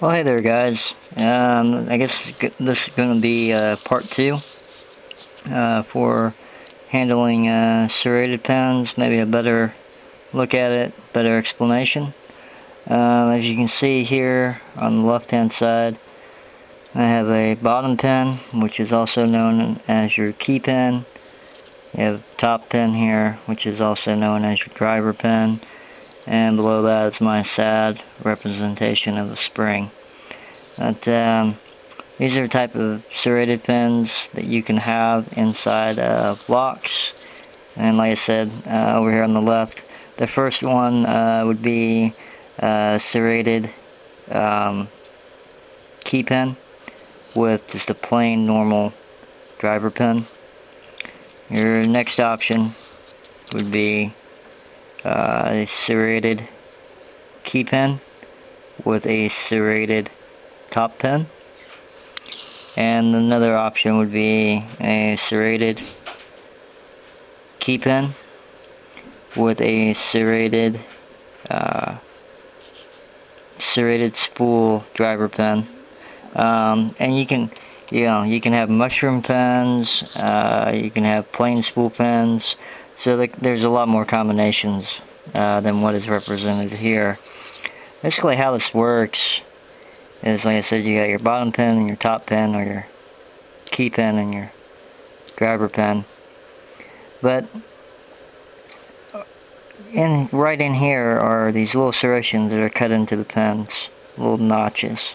Well, hey there, guys. I guess this is going to be part 2 for handling serrated pins. Maybe a better look at it, better explanation. As you can see here on the left hand side, I have a bottom pin, which is also known as your key pin. You have top pin here, which is also known as your driver pin. And below that is my sad representation of a spring. But these are the type of serrated pins that you can have inside of locks. And like I said, over here on the left, the first one would be serrated key pin with just a plain normal driver pin. Your next option would be a serrated key pin with a serrated top pin, and another option would be a serrated key pin with a serrated spool driver pin. And you can have mushroom pins, you can have plain spool pins. So there's a lot more combinations than what is represented here. Basically how this works is, like I said, you got your bottom pin and your top pin, or your key pin and your driver pin. But right in here are these little serrations that are cut into the pins, little notches.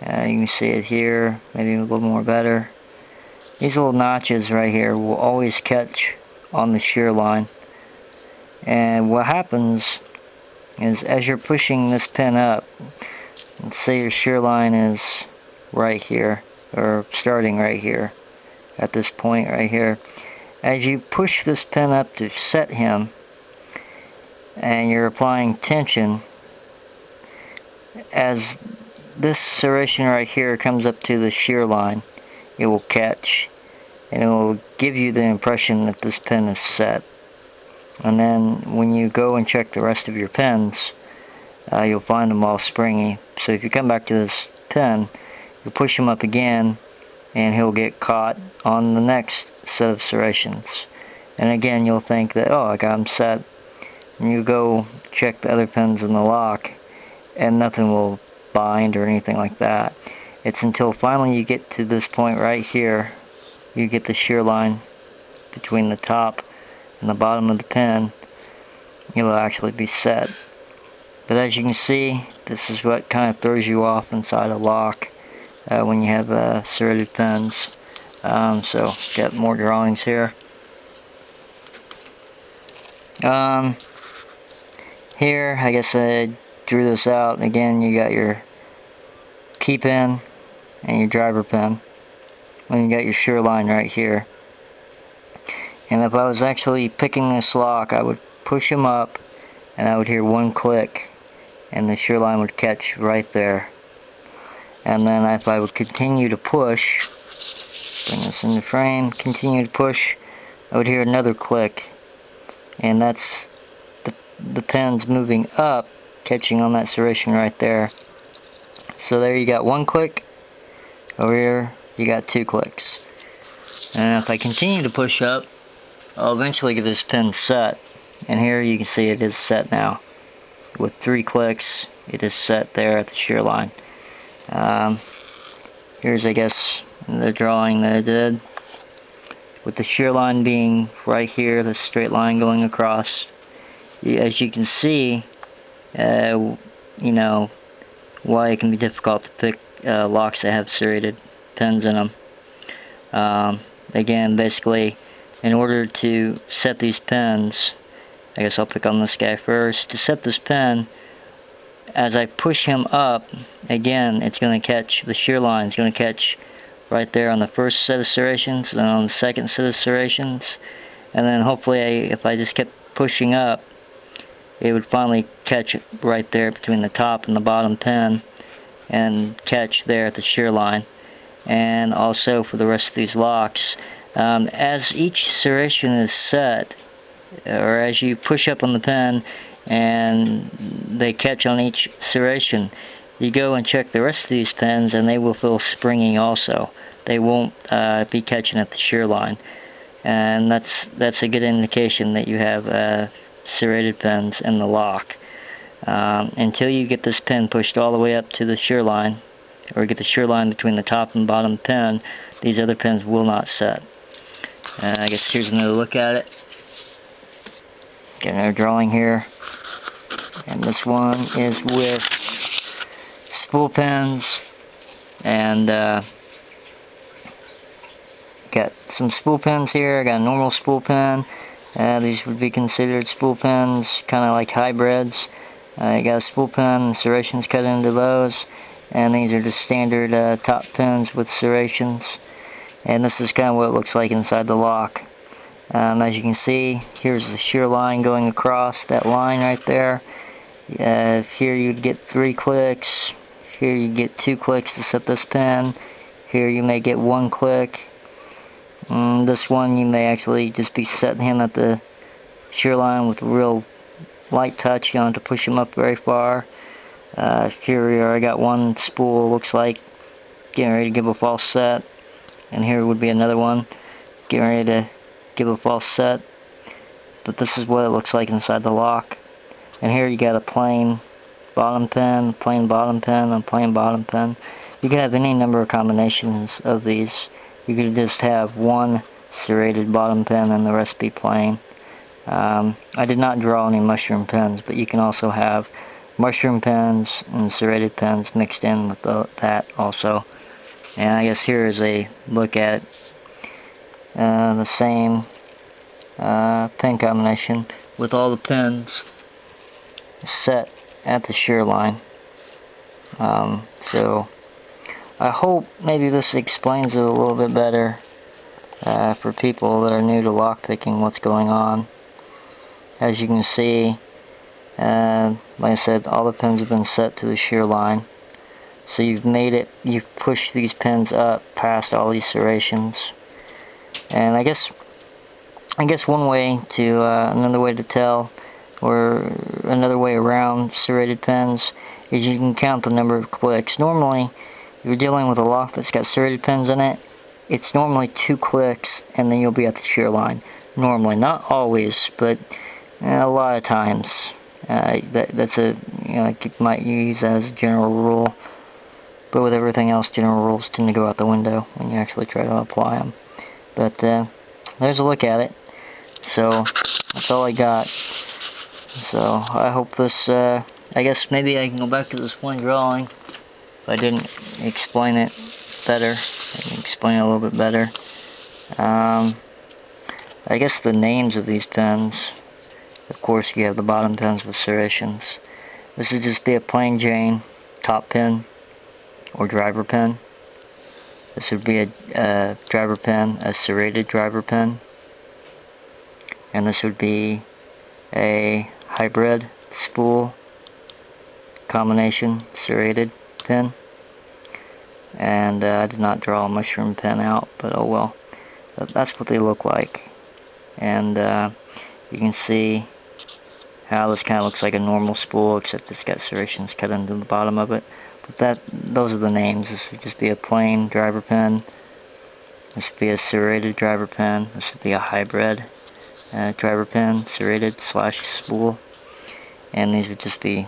You can see it here, maybe a little more better. These little notches right here will always catch on the shear line, and what happens is, as you're pushing this pin up, let's say your shear line is right here, or starting right here at this point right here. As you push this pin up to set him and you're applying tension, as this serration right here comes up to the shear line, it will catch, and it will give you the impression that this pin is set. And then when you go and check the rest of your pins, you'll find them all springy. So if you come back to this pin, you push him up again, and he'll get caught on the next set of serrations. And again, you'll think that, oh, I got him set. And you go check the other pins in the lock, and nothing will bind or anything like that. It's until finally you get to this point right here, you get the shear line between the top and the bottom of the pin, it will actually be set. But as you can see, this is what kind of throws you off inside a lock when you have serrated pins. So got more drawings here. Here, I guess I drew this out. Again, you got your key pin and your driver pin. When you got your shear line right here. And if I was actually picking this lock, I would push him up, and I would hear one click, and the shear line would catch right there. And then if I would continue to push, bring this into frame, continue to push, I would hear another click, and that's the pins moving up, catching on that serration right there. So there you got one click. Over here you got 2 clicks. And if I continue to push up, I'll eventually get this pin set. And here you can see it is set now. With 3 clicks, it is set there at the shear line. Here's, I guess, the drawing that I did. With the shear line being right here, the straight line going across. As you can see, you know, why it can be difficult to pick locks that have serrated pins in them. Again, basically, in order to set these pins, I guess I'll pick on this guy first. To set this pin, as I push him up, again, it's going to catch, the shear line is going to catch right there on the first set of serrations, and on the second set of serrations, and then hopefully if I just kept pushing up, it would finally catch right there between the top and the bottom pin, and catch there at the shear line. And also for the rest of these locks, as each serration is set, or as you push up on the pin and they catch on each serration, you go and check the rest of these pins and they will feel springy also. They won't be catching at the shear line. And that's a good indication that you have serrated pins in the lock. Until you get this pin pushed all the way up to the shear line, or get the shear line between the top and bottom pin, these other pins will not set. I guess here's another look at it. Get another drawing here. And this one is with spool pins, and got some spool pins here. I got a normal spool pin. These would be considered spool pins, kind of like hybrids. You got a spool pin and serrations cut into those, and these are just standard top pins with serrations. And this is kind of what it looks like inside the lock. As you can see, here's the shear line going across that line right there. Here you'd get 3 clicks. Here you get 2 clicks to set this pin. Here you may get 1 click. This one you may actually just be setting him at the shear line with a real light touch. You don't have to push him up very far. Here we are, I got one spool, looks like getting ready to give a false set. And here would be another one getting ready to give a false set. But this is what it looks like inside the lock. And here you got a plain bottom pin, plain bottom pin, and plain bottom pin. You can have any number of combinations of these. You could just have one serrated bottom pin and the rest be plain. I did not draw any mushroom pins, but you can also have mushroom pins and serrated pins mixed in with that also. And I guess here is a look at the same pin combination with all the pins set at the shear line. So I hope maybe this explains it a little bit better for people that are new to lockpicking what's going on. As you can see, like I said, all the pins have been set to the shear line. So you've pushed these pins up past all these serrations. And I guess one way to, another way to tell, or another way around serrated pins, is you can count the number of clicks. Normally, if you're dealing with a lock that's got serrated pins in it, it's normally 2 clicks and then you'll be at the shear line. Normally, not always, but a lot of times. That's a, like you might use that as a general rule. But with everything else, general rules tend to go out the window when you actually try to apply them. But there's a look at it. So that's all I got. So I hope this, I guess maybe I can go back to this one drawing. If I didn't explain it better, I can explain it a little bit better. I guess the names of these pins, of course you have the bottom pins with serrations. This would just be a plain Jane top pin or driver pin. This would be a driver pin, a serrated driver pin. And this would be a hybrid spool combination serrated pin. And I did not draw a mushroom pin out, but oh well. But that's what they look like. And you can see how this kind of looks like a normal spool, except it's got serrations cut into the bottom of it. But those are the names. This would just be a plain driver pin. This would be a serrated driver pin. This would be a hybrid driver pin, serrated / spool. And these would just be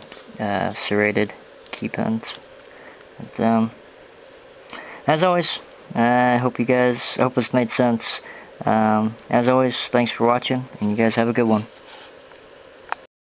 serrated key pins. But, as always, I hope this made sense. As always, thanks for watching, and you guys have a good one.